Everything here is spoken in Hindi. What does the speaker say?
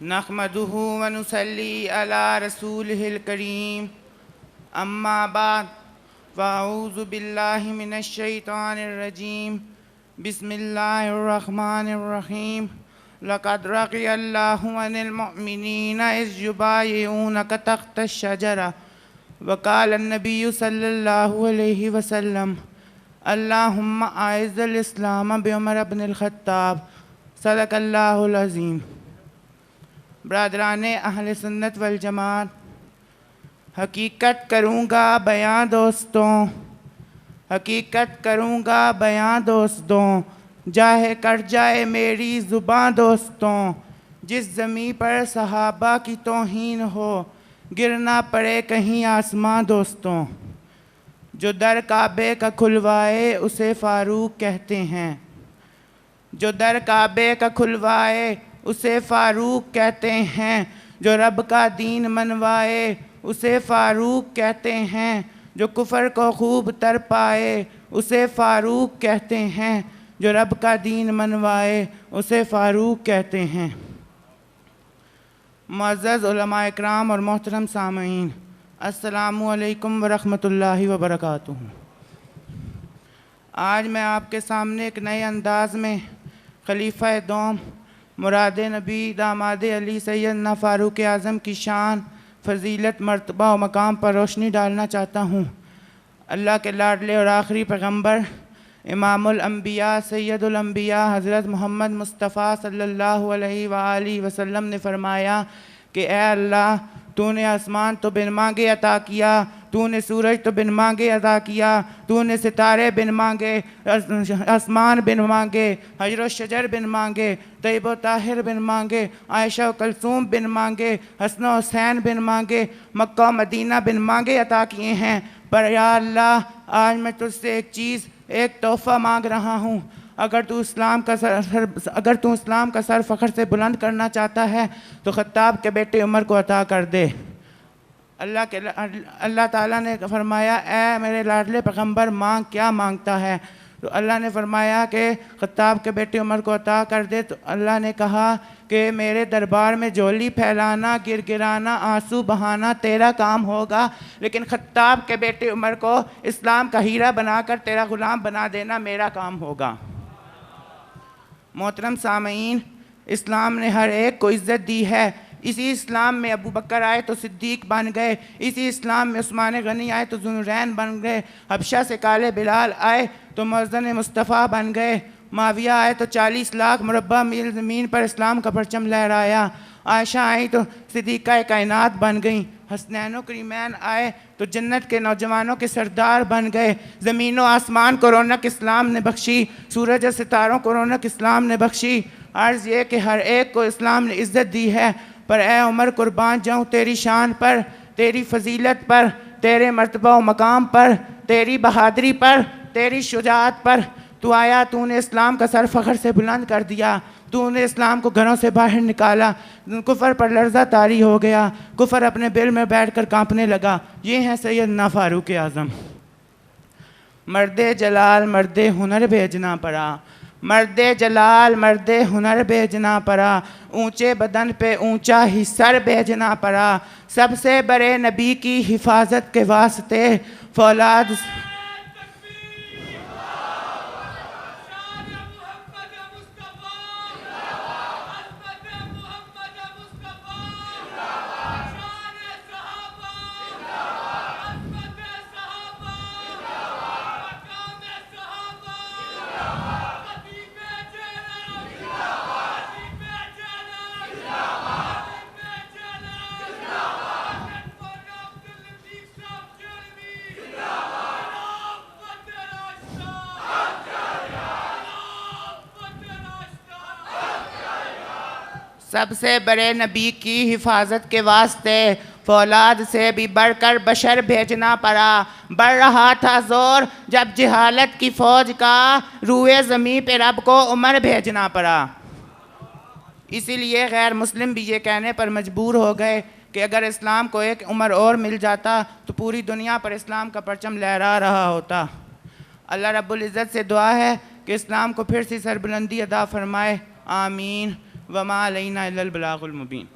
नहमदुहु व नुसल्ली अला रसूलिहिल करीम अम्मा बाद फ़अऊज़ु बिल्लाहि मिनश शैतानिर रजीम बिस्मिल्लाहिर रहमानिर रहीम लक़द रज़ियल्लाहु अनिल मुअमिनीना इज़ युबायिऊनका तहतश शजरा व क़ाला अन्नबिय्यु सल्लल्लाहु अलैहि वसल्लम अल्लाहुम्मा आइज़्ज़िल इस्लाम बिउमर इब्नुल ख़त्ताब सदक़ल्लाहुल अज़ीम। ब्रादराने अहले सुन्नत वल जमात, हकीकत करूँगा बयां दोस्तों, हकीकत करूँगा बयां दोस्तों, चाहे कट जाए मेरी ज़ुबां दोस्तों। जिस ज़मीं पर सहाबा की तौहीन हो, गिरना पड़े कहीं आसमां दोस्तों। जो दर काबे का खुलवाए उसे फ़ारूक कहते हैं, जो दर काबे का खुलवाए उसे फ़ारूक कहते हैं। जो रब का दीन मनवाए उसे फ़ारूक कहते हैं। जो कुफ़र को खूब तर पाए उसे फ़ारूक कहते हैं। जो रब का दीन मनवाए उसे फ़ारूक कहते हैं। मुअज़्ज़ज़ उलमा इकराम और मोहतरम सामईन, अस्सलामु अलैकुम व रहमतुल्लाहि व बरकातुहू। आज मैं आपके सामने एक नए अंदाज़ में खलीफ़ा दोम मुराद नबी दामाद अली सैयदना फ़ारूक आज़म की शान, फ़जीलत, मर्तबा और मकाम पर रोशनी डालना चाहता हूँ। अल्लाह के लाडले और आखिरी पैगम्बर इमामुल अंबिया सैयदुल अंबिया हज़रत मोहम्मद मुस्तफ़ा सल्लल्लाहु अलैहि वालैहि वसल्लम ने फ़रमाया कि ए अल्लाह, तूने आसमान तो बिन मांगे अता किया, तूने सूरज तो बिन मांगे अता किया, तूने सितारे बिन मांगे, आसमान बिन मांगे, हजर शजर बिन मांगे, तैयब व ताहिर बिन मांगे, आयशा व कलसूम बिन मांगे, हसन व हुसैन बिन मांगे, मक्का व मदीना बिन मांगे अता किए हैं। पर या अल्लाह, आज मैं तुझसे एक चीज़, एक तोहफ़ा मांग रहा हूँ। अगर तू इस्लाम का सर फ़ख्र से बुलंद करना चाहता है तो ख़त्ताब के बेटे उमर को अता कर दे। अल्लाह ताला ने फरमाया, ए मेरे लाडले पैगम्बर, मांग, क्या मांगता है? तो अल्लाह ने फरमाया कि ख़त्ताब के बेटे उमर को अता कर दे। तो अल्लाह ने कहा कि मेरे दरबार में झोली फैलाना, गिरगिराना, आंसू बहाना तेरा काम होगा, लेकिन ख़त्ताब के बेटे उमर को इस्लाम का हीरा बनाकर तेरा ग़ुलाम बना देना मेरा काम होगा। मोहतरम सामईन, इस्लाम ने हर एक को इज़्ज़त दी है। इसी इस्लाम में अबू बकर आए तो सिद्दीक बन गए, इसी इस्लाम में उस्मान गनी आए तो ज़ुनूरैन बन गए, हबशा से काले बिलाल आए तो मुअज़्ज़िन मुस्तफ़ा बन गए, माविया आए तो 40 लाख मुरब्बा मील ज़मीन पर इस्लाम का परचम लहराया, आयशा आई तो सिद्दीक़ा कायनात बन गई, हसनैन करीमैन आए तो जन्नत के नौजवानों के सरदार बन गए। ज़मीन व आसमान को रौनक इस्लाम ने बख्शी, सूरज और सितारों को रौनक इस्लाम ने बख्शी। अर्ज़ ये कि हर एक को इस्लाम ने इज़्ज़त दी है। पर ए उमर, कुर्बान जाऊँ तेरी शान पर, तेरी फजीलत पर, तेरे मर्तबा व मकाम पर, तेरी बहादरी पर, तेरी शुजाअत पर। तू आया, तूने इस्लाम का सर फ़ख्र से बुलंद कर दिया, तूने इस्लाम को घरों से बाहर निकाला, कुफ़र पर लर्ज़ा तारी हो गया, कुफ़र अपने बिल में बैठ कर काँपने लगा। ये हैं सैयदना फ़ारूक आज़म। मर्दे जलाल मर्दे हुनर भेजना पड़ा, मर्दे जलाल मर्दे हुनर भेजना पड़ा, ऊंचे बदन पे ऊंचा ही सर भेजना पड़ा। सबसे बड़े नबी की हिफाजत के वास्ते फौलाद सबसे बड़े नबी की हिफाजत के वास्ते फौलाद से भी बढ़कर बशर भेजना पड़ा। बढ़ रहा था जोर जब जहालत की फ़ौज का रूए ज़मीं पे रब को उमर भेजना पड़ा। इसीलिए गैर मुस्लिम भी ये कहने पर मजबूर हो गए कि अगर इस्लाम को एक उमर और मिल जाता तो पूरी दुनिया पर इस्लाम का परचम लहरा रहा होता। अल्लाह रब्बुल इज़्ज़त से दुआ है कि इस्लाम को फिर से सरबुलंदी अदा फरमाए, आमीन। वमा अलैना इल्लल बलागुल मुबीन।